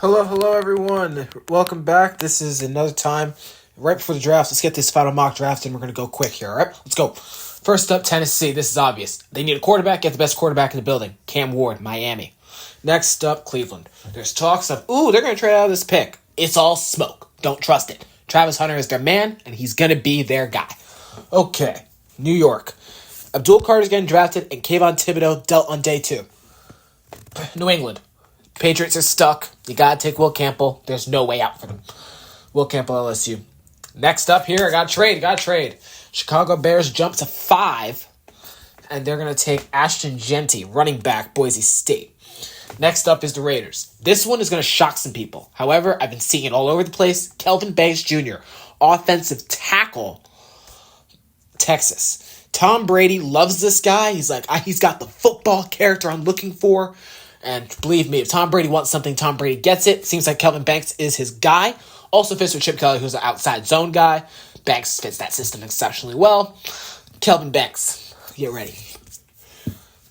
Hello, everyone. Welcome back. This is another time right before the draft. Let's get this final mock draft, and we're going to go quick here, all right? Let's go. First up, Tennessee. This is obvious. They need a quarterback. Get the best quarterback in the building. Cam Ward, Miami. Next up, Cleveland. There's talks of, they're going to trade out of this pick. It's all smoke. Don't trust it. Travis Hunter is their man, and he's going to be their guy. Okay, New York. Abdul Carter's getting drafted, and Kayvon Thibodeau dealt on day 2. New England. Patriots are stuck. You gotta take Will Campbell. There's no way out for them. Will Campbell, LSU. Next up here, I got trade. Chicago Bears jump to 5, and they're gonna take Ashton Jeanty, running back, Boise State. Next up is the Raiders. This one is gonna shock some people. However, I've been seeing it all over the place. Kelvin Banks Jr., offensive tackle, Texas. Tom Brady loves this guy. He's like, he's got the football character I'm looking for. And believe me, if Tom Brady wants something, Tom Brady gets it. Seems like Kelvin Banks is his guy. Also fits with Chip Kelly, who's an outside zone guy. Banks fits that system exceptionally well. Kelvin Banks, get ready.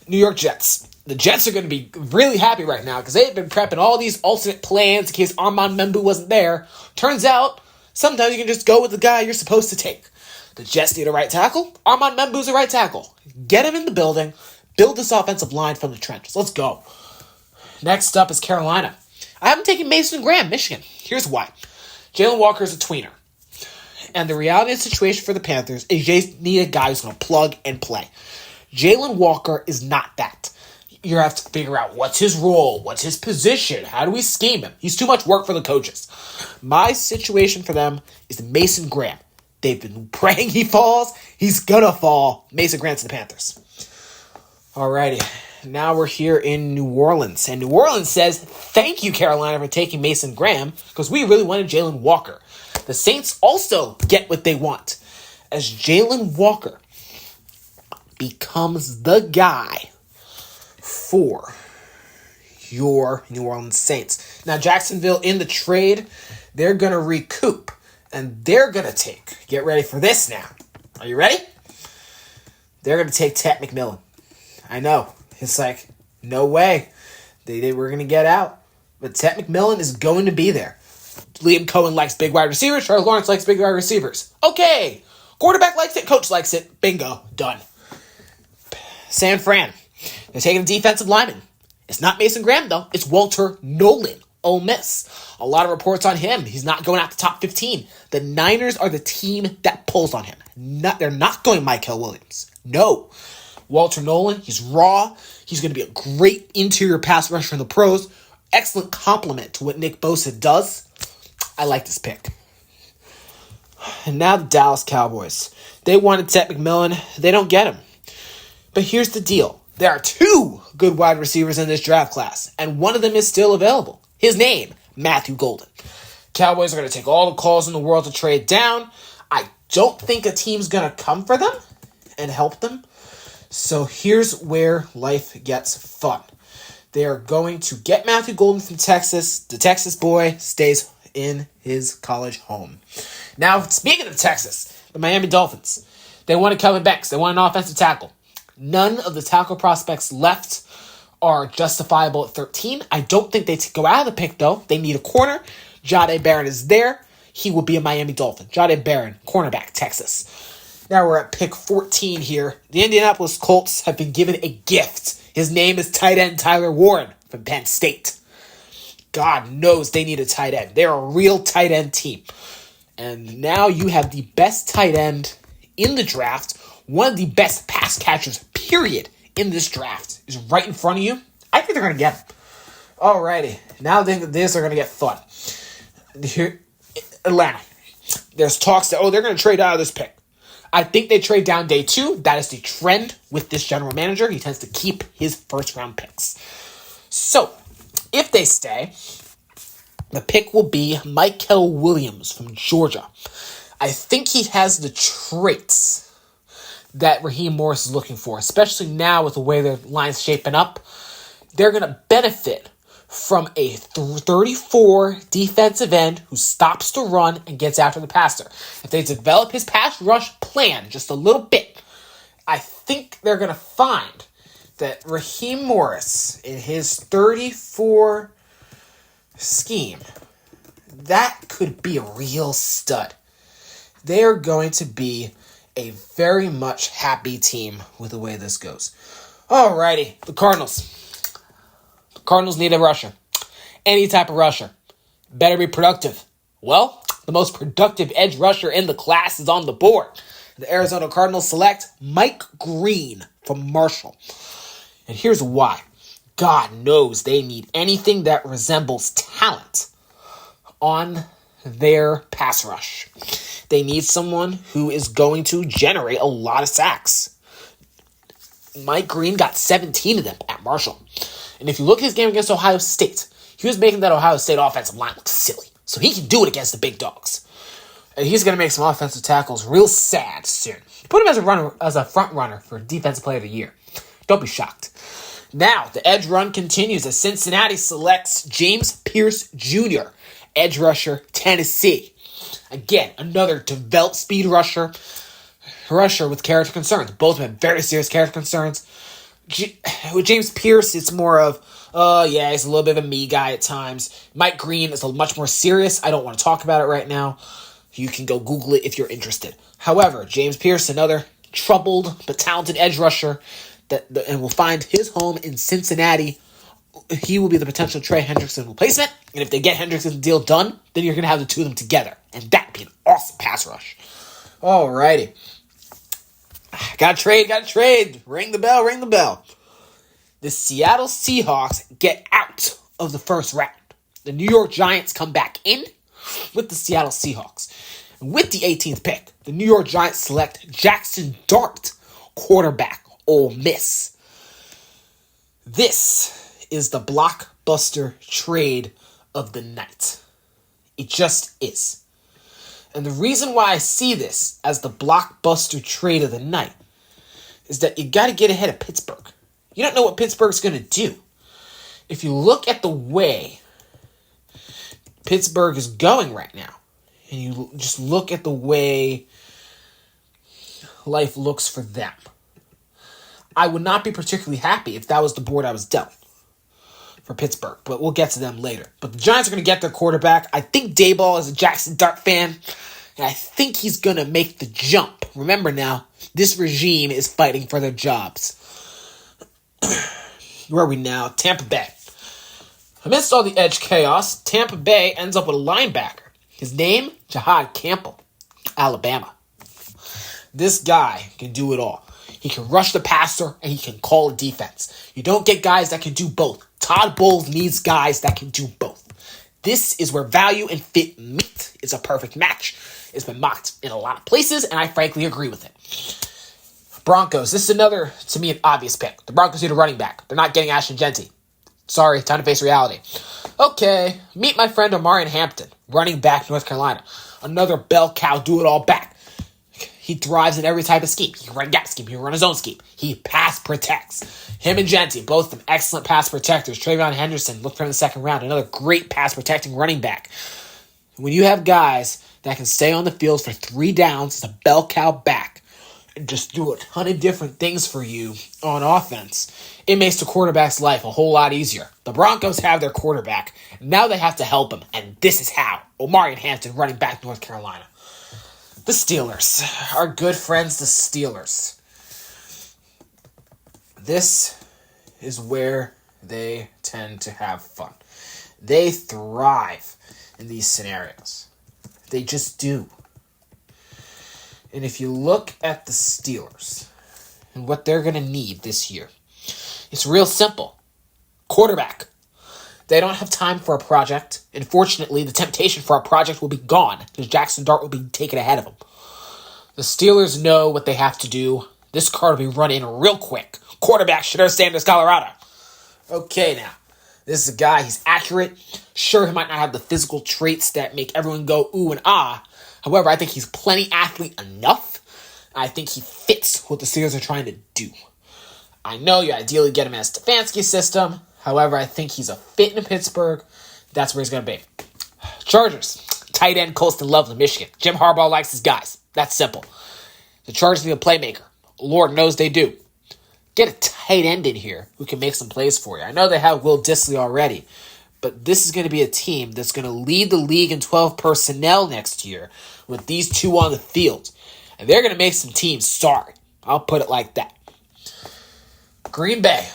New York Jets. The Jets are going to be really happy right now because they've been prepping all these alternate plans in case Armand Membu wasn't there. Turns out, sometimes you can just go with the guy you're supposed to take. The Jets need a right tackle. Armand Membu's a right tackle. Get him in the building. Build this offensive line from the trenches. Let's go. Next up is Carolina. I haven't taken Mason Graham, Michigan. Here's why. Jalen Walker is a tweener. And the reality of the situation for the Panthers is they need a guy who's going to plug and play. Jalen Walker is not that. You have to figure out what's his role, what's his position, how do we scheme him? He's too much work for the coaches. My situation for them is Mason Graham. They've been praying he falls. He's going to fall. Mason Graham to the Panthers. Alrighty. Now we're here in New Orleans. And New Orleans says, thank you, Carolina, for taking Mason Graham, because we really wanted Jalen Walker. The Saints also get what they want, as Jalen Walker becomes the guy for your New Orleans Saints. Now, Jacksonville in the trade, they're going to recoup, and they're going to take, get ready for this now. Are you ready? They're going to take Ted McMillan. I know. It's like, no way. They were going to get out. But Ted McMillan is going to be there. Liam Cohen likes big wide receivers. Charles Lawrence likes big wide receivers. Okay. Quarterback likes it. Coach likes it. Bingo. Done. San Fran. They're taking a defensive lineman. It's not Mason Graham, though. It's Walter Nolan. Ole Miss. A lot of reports on him. He's not going out the top 15. The Niners are the team that pulls on him. They're not going Michael Williams. No. Walter Nolan, he's raw. He's going to be a great interior pass rusher in the pros. Excellent compliment to what Nick Bosa does. I like this pick. And now the Dallas Cowboys. They wanted Ted McMillan. They don't get him. But here's the deal. There are 2 good wide receivers in this draft class, and one of them is still available. His name, Matthew Golden. Cowboys are going to take all the calls in the world to trade down. I don't think a team's going to come for them and help them. So here's where life gets fun. They are going to get Matthew Golden from Texas. The Texas boy stays in his college home. Now, speaking of Texas, the Miami Dolphins. They wanted Kelvin Banks. They want an offensive tackle. None of the tackle prospects left are justifiable at 13. I don't think they go out of the pick, though. They need a corner. Jahdae Barron is there. He will be a Miami Dolphin. Jahdae Barron, cornerback, Texas. Now we're at pick 14 here. The Indianapolis Colts have been given a gift. His name is tight end Tyler Warren from Penn State. God knows they need a tight end. They're a real tight end team. And now you have the best tight end in the draft. One of the best pass catchers, period, in this draft is right in front of you. I think they're going to get him. Alrighty. Now these are going to get fun. Here, Atlanta. There's talks that, they're going to trade out of this pick. I think they trade down day 2. That is the trend with this general manager. He tends to keep his first-round picks. So, if they stay, the pick will be Michael Williams from Georgia. I think he has the traits that Raheem Morris is looking for, especially now with the way their line's shaping up. They're going to benefit from a 34 defensive end who stops to run and gets after the passer. If they develop his pass rush plan just a little bit, I think they're going to find that Raheem Morris, in his 34 scheme, that could be a real stud. They're going to be a very much happy team with the way this goes. Alrighty, the Cardinals. The Cardinals need a rusher. Any type of rusher. Better be productive. Well, the most productive edge rusher in the class is on the board. The Arizona Cardinals select Mike Green from Marshall. And here's why. God knows they need anything that resembles talent on their pass rush. They need someone who is going to generate a lot of sacks. Mike Green got 17 of them at Marshall. And if you look at his game against Ohio State, he was making that Ohio State offensive line look silly. So he can do it against the big dogs. And he's going to make some offensive tackles real sad soon. Put him as a front runner for Defensive Player of the Year. Don't be shocked. Now, the edge run continues as Cincinnati selects James Pierce Jr., edge rusher, Tennessee. Again, another developed speed rusher with character concerns. Both have very serious character concerns. With James Pierce, it's more of, he's a little bit of a me guy at times. Mike Green is much more serious. I don't want to talk about it right now. You can go Google it if you're interested. However, James Pierce, another troubled but talented edge rusher, and will find his home in Cincinnati. He will be the potential Trey Hendrickson replacement. And if they get Hendrickson's deal done, then you're going to have the two of them together. And that'd be an awesome pass rush. Alrighty. Got to trade. Ring the bell. The Seattle Seahawks get out of the first round. The New York Giants come back in with the Seattle Seahawks. With the 18th pick, the New York Giants select Jackson Dart, quarterback, Ole Miss. This is the blockbuster trade of the night. It just is. And the reason why I see this as the blockbuster trade of the night is that you got to get ahead of Pittsburgh. You don't know what Pittsburgh's going to do. If you look at the way Pittsburgh is going right now, and you just look at the way life looks for them, I would not be particularly happy if that was the board I was dealt for Pittsburgh, but we'll get to them later. But the Giants are going to get their quarterback. I think Daboll is a Jackson Dart fan, and I think he's going to make the jump. Remember now, this regime is fighting for their jobs. Where are we now? Tampa Bay. Amidst all the edge chaos, Tampa Bay ends up with a linebacker. His name, Jahad Campbell, Alabama. This guy can do it all. He can rush the passer, and he can call a defense. You don't get guys that can do both. Todd Bowles needs guys that can do both. This is where value and fit meet. It's a perfect match. It's been mocked in a lot of places, and I frankly agree with it. Broncos. This is another, to me, an obvious pick. The Broncos need a running back. They're not getting Ashton Jeanty. Sorry, time to face reality. Okay, meet my friend Omarion Hampton, running back, North Carolina. Another bell cow, do-it-all back. He thrives in every type of scheme. He can run gap scheme. He can run his own scheme. He pass protects. Him and Jeanty, both of them excellent pass protectors. Travion Henderson, look for him in the second round. Another great pass protecting running back. When you have guys that can stay on the field for 3 downs as a bell cow back and just do a ton of different things for you on offense, it makes the quarterback's life a whole lot easier. The Broncos have their quarterback. Now they have to help him, and this is how. Omarion Hampton, running back, North Carolina. The Steelers. Our good friends, the Steelers. This is where they tend to have fun. They thrive in these scenarios. They just do. And if you look at the Steelers and what they're going to need this year, it's real simple. Quarterback. They don't have time for a project. Unfortunately, the temptation for a project will be gone because Jackson Dart will be taken ahead of him. The Steelers know what they have to do. This card will be run in real quick. Quarterback, Shedeur Sanders, Colorado. Okay, now. This is a guy, he's accurate. Sure, he might not have the physical traits that make everyone go ooh and ah. However, I think he's plenty athlete enough. I think he fits what the Steelers are trying to do. I know you ideally get him in a Stefanski system. However, I think he's a fit in Pittsburgh. That's where he's going to be. Chargers. Tight end Colston Loveland, Michigan. Jim Harbaugh likes his guys. That's simple. The Chargers need a playmaker. Lord knows they do. Get a tight end in here who can make some plays for you. I know they have Will Dissly already, But this is going to be a team that's going to lead the league in 12 personnel next year with these two on the field. And they're going to make some teams sorry. I'll put it like that. Green Bay.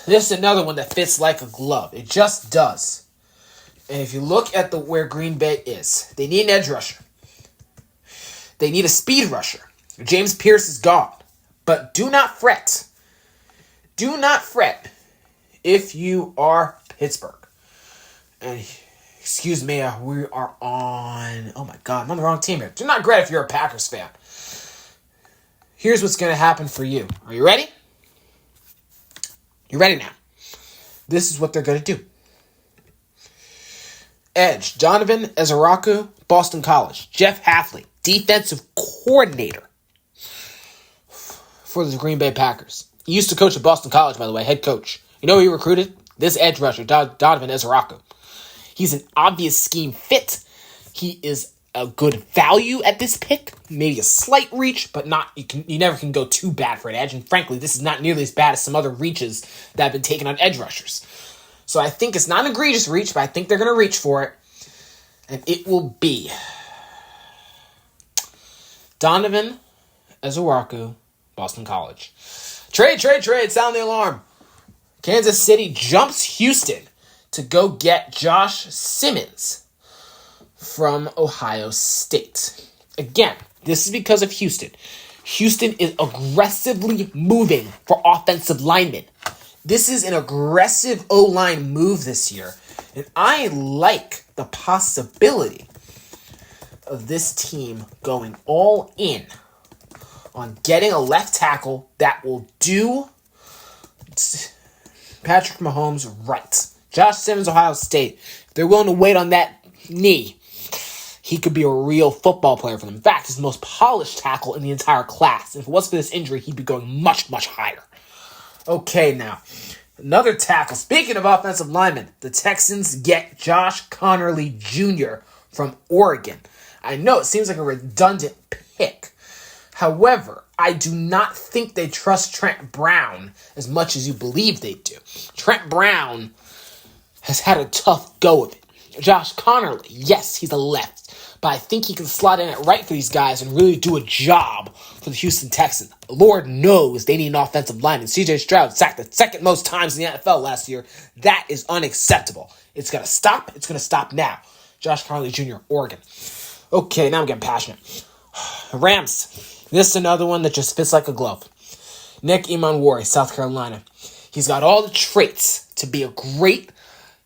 This is another one that fits like a glove. It just does. And if you look at where Green Bay is, they need an edge rusher. They need a speed rusher. James Pierce is gone. But do not fret. Do not fret if you are Pittsburgh. And excuse me, we are on... Oh my God, I'm on the wrong team here. Do not regret if you're a Packers fan. Here's what's going to happen for you. Are you ready? You're ready now. This is what they're going to do. Edge, Donovan Ezaraku, Boston College. Jeff Hafley, defensive coordinator for the Green Bay Packers. He used to coach at Boston College, by the way, head coach. You know who he recruited? This edge rusher, Donovan Ezaraku. He's an obvious scheme fit. He is a good value at this pick. Maybe a slight reach, but not. You never can go too bad for an edge. And frankly, this is not nearly as bad as some other reaches that have been taken on edge rushers. So I think it's not an egregious reach, but I think they're going to reach for it. And it will be Donovan Ezaraku, Boston College. Trade, sound the alarm. Kansas City jumps Houston to go get Josh Simmons from Ohio State. Again, this is because of Houston. Houston is aggressively moving for offensive linemen. This is an aggressive O-line move this year. And I like the possibility of this team going all in on getting a left tackle that will do Patrick Mahomes right. Josh Simmons, Ohio State. If they're willing to wait on that knee, he could be a real football player for them. In fact, he's the most polished tackle in the entire class. If it wasn't for this injury, he'd be going much, much higher. Okay, now, another tackle. Speaking of offensive linemen, the Texans get Josh Conerly Jr. from Oregon. I know it seems like a redundant pick. However, I do not think they trust Trent Brown as much as you believe they do. Trent Brown has had a tough go of it. Josh Conerly, yes, he's a left, but I think he can slot in at right for these guys and really do a job for the Houston Texans. Lord knows they need an offensive lineman. C.J. Stroud sacked the second most times in the NFL last year. That is unacceptable. It's going to stop. It's going to stop now. Josh Conerly Jr., Oregon. Okay, now I'm getting passionate. Rams. This is another one that just fits like a glove. Nick Emanwari, South Carolina. He's got all the traits to be a great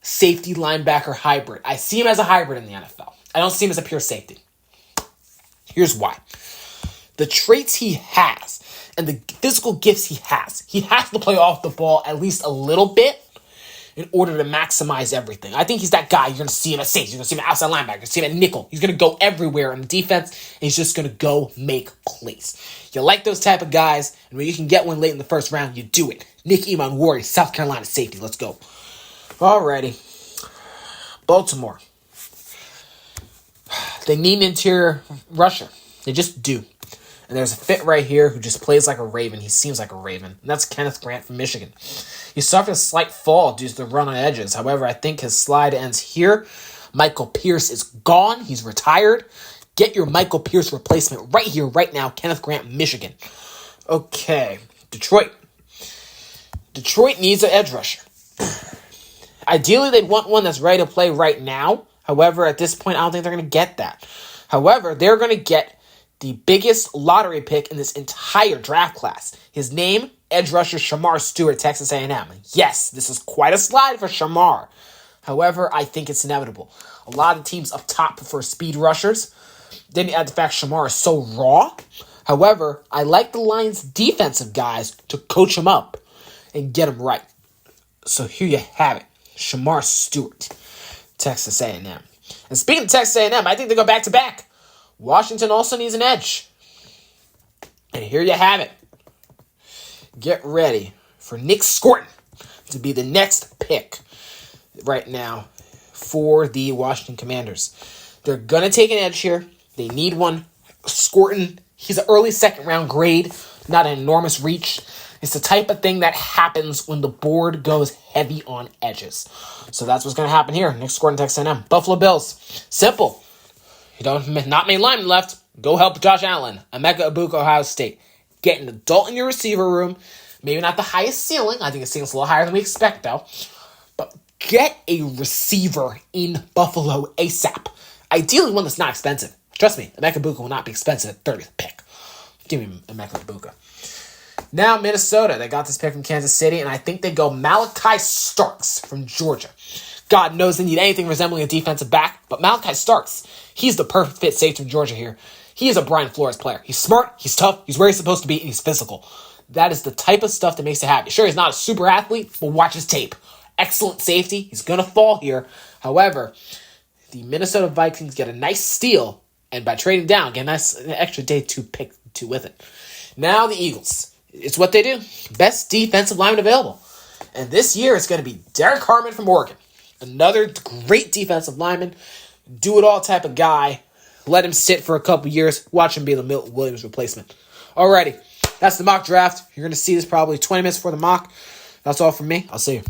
safety linebacker hybrid. I see him as a hybrid in the NFL. I don't see him as a pure safety. Here's why. The traits he has and the physical gifts he has to play off the ball at least a little bit in order to maximize everything. I think he's that guy. You're going to see him at safety. You're going to see him at outside linebacker. You're going to see him at nickel. He's going to go everywhere in the defense, and he's just going to go make plays. You like those type of guys, and when you can get one late in the first round, you do it. Nick Emanwari, South Carolina safety. Let's go. Alrighty. Baltimore. They need an interior rusher. They just do. And there's a fit right here who just plays like a Raven. He seems like a Raven. And that's Kenneth Grant from Michigan. He suffered a slight fall due to the run on edges. However, I think his slide ends here. Michael Pierce is gone. He's retired. Get your Michael Pierce replacement right here, right now. Kenneth Grant, Michigan. Okay. Detroit. Detroit needs an edge rusher. Ideally, they'd want one that's ready to play right now. However, at this point, I don't think they're going to get that. However, they're going to get the biggest lottery pick in this entire draft class. His name, edge rusher Shamar Stewart, Texas A&M. Yes, this is quite a slide for Shamar. However, I think it's inevitable. A lot of teams up top prefer speed rushers. Then you add the fact Shamar is so raw. However, I like the Lions' defensive guys to coach him up and get him right. So here you have it. Shamar Stewart, Texas A&M. And speaking of Texas A&M, I think they go back-to-back. Washington also needs an edge. And here you have it. Get ready for Nick Scorton to be the next pick right now for the Washington Commanders. They're going to take an edge here. They need one. Scorton, he's an early second-round grade, not an enormous reach. It's the type of thing that happens when the board goes heavy on edges. So that's what's going to happen here. Nick scored in Texas A&M. Buffalo Bills. Simple. You don't not many linemen left. Go help Josh Allen. Emeka Egbuka, Ohio State. Get an adult in your receiver room. Maybe not the highest ceiling. I think the ceiling's a little higher than we expect, though. But get a receiver in Buffalo ASAP. Ideally, one that's not expensive. Trust me, Emeka Egbuka will not be expensive at 30th pick. Give me Emeka Egbuka. Now, Minnesota. They got this pick from Kansas City, and I think they go Malachi Starks from Georgia. God knows they need anything resembling a defensive back, but Malachi Starks, he's the perfect fit safety from Georgia here. He is a Brian Flores player. He's smart, he's tough, he's where he's supposed to be, and he's physical. That is the type of stuff that makes it happy. Sure, he's not a super athlete, but watch his tape. Excellent safety. He's going to fall here. However, the Minnesota Vikings get a nice steal, and by trading down, get an extra day 2 pick 2 with it. Now the Eagles. It's what they do. Best defensive lineman available. And this year it's going to be Derek Harmon from Oregon. Another great defensive lineman. Do-it-all type of guy. Let him sit for a couple years. Watch him be the Milton Williams replacement. Alrighty. That's the mock draft. You're going to see this probably 20 minutes before the mock. That's all from me. I'll see you.